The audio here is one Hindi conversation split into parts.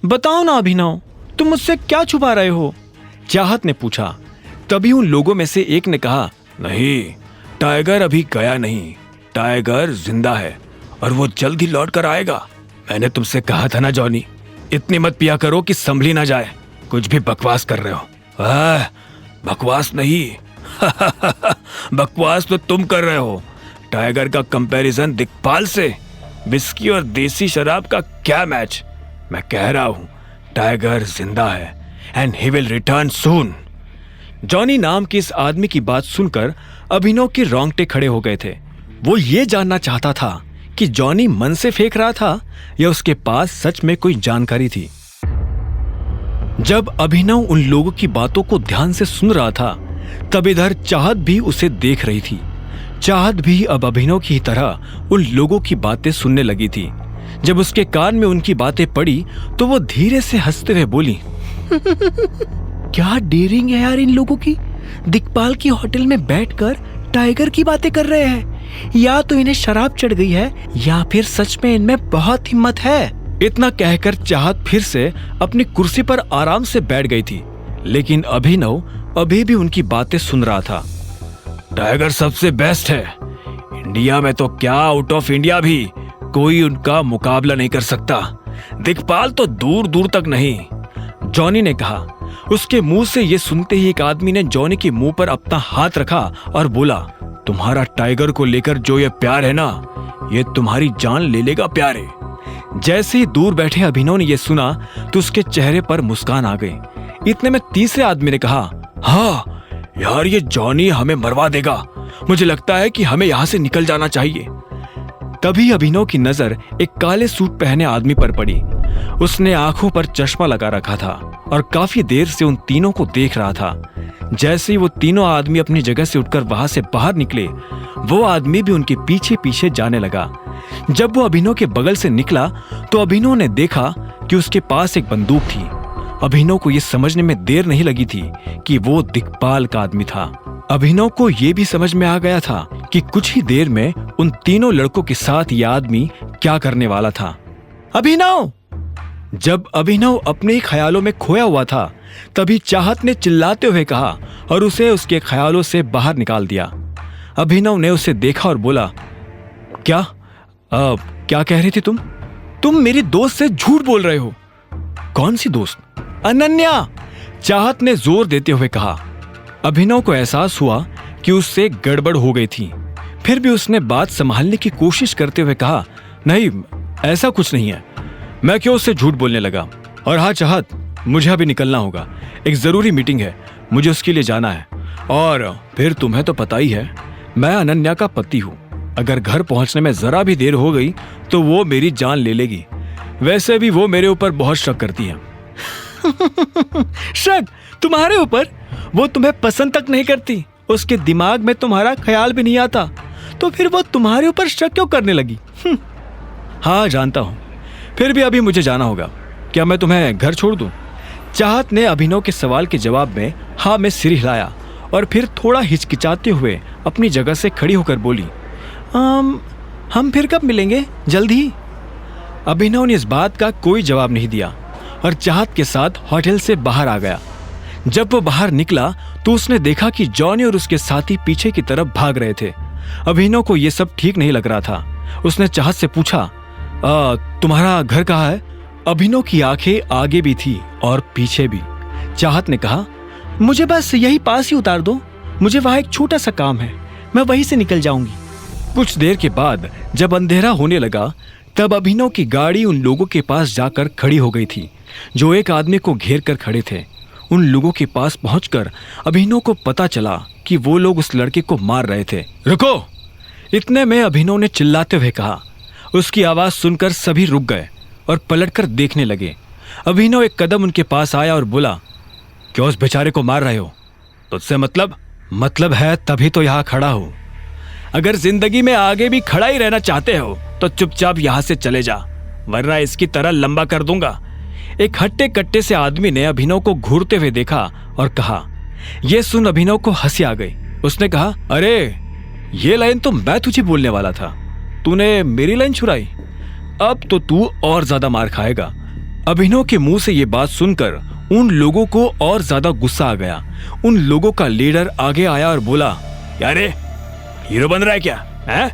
बताओ ना अभिनव, तुम मुझसे क्या छुपा रहे हो? चाहत ने पूछा। तभी उन लोगों में से एक ने कहा, नहीं, टाइगर अभी गया नहीं, टाइगर जिंदा है और वो जल्द ही लौट कर आएगा। मैंने तुमसे कहा था ना जॉनी, इतनी मत पिया करो कि संभली ना जाए। कुछ भी बकवास कर रहे हो। बकवास नहीं बकवास तो तुम कर रहे हो। टाइगर का कंपैरिजन दिक्पाल से, विस्की और देसी शराब का क्या मैच। मैं कह रहा हूं टाइगर जिंदा है and he will return soon. Johnny नाम के इस आदमी की बात सुनकर अभिनव के रोंगटे खड़े हो गए थे। वो ये जानना चाहता था कि जॉनी मन से फेंक रहा था या उसके पास सच में कोई जानकारी थी। जब अभिनव उन लोगों की बातों को ध्यान से सुन रहा था, तब इधर चाहत भी उसे देख रही थी। चाहत भी अब अभिनव की तरह उन लोगों की बातें सुनने लगी थी। जब उसके कान में उनकी बातें पड़ी तो वो धीरे से हंसते हुए बोली, क्या डेयरिंग है यार इन लोगों की। दिक्पाल की होटल में बैठकर टाइगर की बातें कर रहे हैं। या तो इन्हें शराब चढ़ गई है या फिर सच में इनमें बहुत हिम्मत है। इतना कहकर चाहत फिर से अपनी कुर्सी पर आराम से बैठ गई थी, लेकिन अभिनव अभी भी उनकी बातें सुन रहा था। टाइगर सबसे बेस्ट है। इंडिया में तो क्या, आउट ऑफ इंडिया भी कोई उनका मुकाबला नहीं कर सकता। दिक्पाल तो दूर दूर तक नहीं, जॉनी ने कहा। उसके मुंह से ये सुनते ही एक आदमी ने जॉनी के मुंह पर अपना हाथ रखा और बोला, तुम्हारा टाइगर को लेकर जो ये प्यार है ना, ये तुम्हारी जान ले लेगा प्यारे। जैसे ही दूर बैठे अभिनव ने यह सुना तो उसके चेहरे पर मुस्कान आ गई। इतने में तीसरे आदमी ने कहा, हाँ यार, ये जॉनी हमें मरवा देगा। मुझे लगता है कि हमें यहाँ से निकल जाना चाहिए। तभी अभिनव की नजर एक काले सूट पहने आदमी पर पड़ी। उसने आंखों पर चश्मा लगा रखा था और काफी देर से उन तीनों को देख रहा था। जैसे ही वो तीनों आदमी अपनी जगह से उठकर वहां से बाहर निकले, वो आदमी भी उनके पीछे पीछे जाने लगा। जब वो अभिनव के बगल से निकला तो अभिनव ने देखा कि उसके पास एक बंदूक थी। अभिनव को यह समझने में देर नहीं लगी थी कि वो दिक्पाल का आदमी था। अभिनव को यह भी समझ में आ गया था कि कुछ ही देर में उन तीनों लड़कों के साथ यह आदमी क्या करने वाला था। अभिनव! जब अभिनव अपने ही ख्यालों में खोया हुआ था, तभी चाहत ने चिल्लाते हुए कहा और उसे उसके ख्यालों से बाहर निकाल दिया। अभिनव ने उसे देखा और बोला, क्या कह रही थी तुम? तुम मेरी दोस्त से झूठ बोल रहे हो। कौन सी दोस्त? अनन्या! चाहत ने जोर देते हुए कहा। अभिनव को एहसास हुआ कि उससे गड़बड़ हो गई थी। फिर भी उसने बात संभालने की कोशिश करते हुए कहा, नहीं, ऐसा कुछ नहीं है। मैं क्यों उससे झूठ बोलने लगा? और हाँ चाहत, मुझे अभी निकलना होगा। एक जरूरी मीटिंग है, मुझे उसके लिए जाना है। और फिर तुम्हें तो पता ही है, मैं अनन्या का पति हूँ। अगर घर पहुंचने में जरा भी देर हो गई तो वो मेरी जान ले लेगी। वैसे भी वो मेरे ऊपर बहुत शक करती है। शक? तुम्हारे ऊपर? वो तुम्हें पसंद तक नहीं करती, उसके दिमाग में तुम्हारा ख्याल भी नहीं आता, तो फिर वो तुम्हारे ऊपर शक क्यों करने लगी? हाँ जानता हूं, फिर भी अभी मुझे जाना होगा। क्या मैं तुम्हें घर छोड़ दूं? चाहत ने अभिनव के सवाल के जवाब में हाँ में सिर हिलाया और फिर थोड़ा हिचकिचाते हुए अपनी जगह से खड़ी होकर बोली, हम फिर कब मिलेंगे? जल्द ही। अभिनव ने इस बात का कोई जवाब नहीं दिया और चाहत के साथ होटल से बाहर आ गया। जब वो बाहर निकला तो उसने देखा कि जॉनी और उसके साथी पीछे की तरफ भाग रहे थे। अभिनव को यह सब ठीक नहीं लग रहा था। उसने चाहत से पूछा, तुम्हारा घर कहाँ है? अभिनव की आंखें आगे भी थी और पीछे भी। चाहत ने कहा, मुझे बस यही पास ही उतार दो, मुझे वहां एक छोटा सा काम है, मैं वहीं से निकल जाऊंगी। कुछ देर के बाद जब अंधेरा होने लगा, तब अभिनव की गाड़ी उन लोगों के पास जाकर खड़ी हो गई थी जो एक आदमी को घेर कर खड़े थे। उन लोगों के पास पहुंचकर अभिनव को पता चला कि वो लोग उस लड़के को मार रहे थे। रुको! इतने में अभिनव ने चिल्लाते हुए कहा। उसकी आवाज सुनकर सभी रुक गए और पलटकर देखने लगे। अभिनव एक कदम उनके पास आया और बोला, क्यों उस बेचारे को मार रहे हो? तुझसे मतलब है तभी तो यहाँ खड़ा हूं। अगर जिंदगी में आगे भी खड़ा ही रहना चाहते हो तो चुपचाप यहां से चले जा, वरना इसकी तरह लंबा कर दूंगा। एक हट्टे कट्टे से आदमी ने अभिनव को घूरते हुए देखा और कहा। यह सुन अभिनव को हंसी आ गई। उसने कहा, अरे ये लाइन तो मैं तुझे बोलने वाला था, तूने मेरी लाइन छुड़ाई। अब तो तू और ज्यादा मार खाएगा। अभिनव के मुंह से ये बात सुनकर उन लोगों को और ज्यादा गुस्सा आ गया। उन लोगों का लीडर आगे आया और बोला, यारे हीरो बन रहा है क्या है?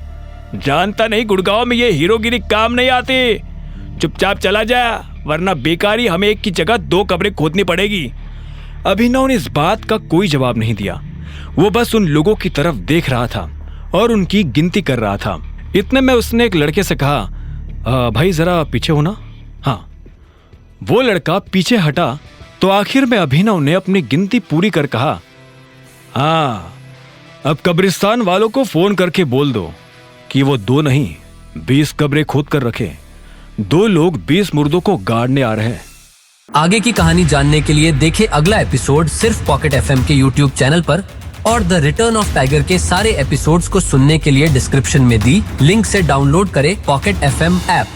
जानता नहीं गुड़गांव में ये हीरोगिरी काम नहीं आती। चुपचाप चला जा, वरना बेकारी हमें एक की जगह 2 कब्रें खोदनी पड़ेगी। अभिनव ने इस बात का कोई जवाब नहीं दिया। वो बस उन लोगों की तरफ देख रहा था और उनकी गिनती कर रहा था। इतने में उसने एक लड़के से कहा, भाई जरा पीछे होना। हाँ, वो लड़का पीछे हटा तो आखिर में अभिनव ने अपनी गिनती पूरी कर कहा, हाँ, अब कब्रिस्तान वालों को फोन करके बोल दो कि वो 2 नहीं 20 कब्रें खोद कर रखे। 2 लोग 20 मुर्दों को गाड़ने आ रहे हैं। आगे की कहानी जानने के लिए देखें अगला एपिसोड सिर्फ पॉकेट एफएम के यूट्यूब चैनल पर, और द रिटर्न ऑफ टाइगर के सारे एपिसोड्स को सुनने के लिए डिस्क्रिप्शन में दी लिंक से डाउनलोड करें पॉकेट एफएम ऐप।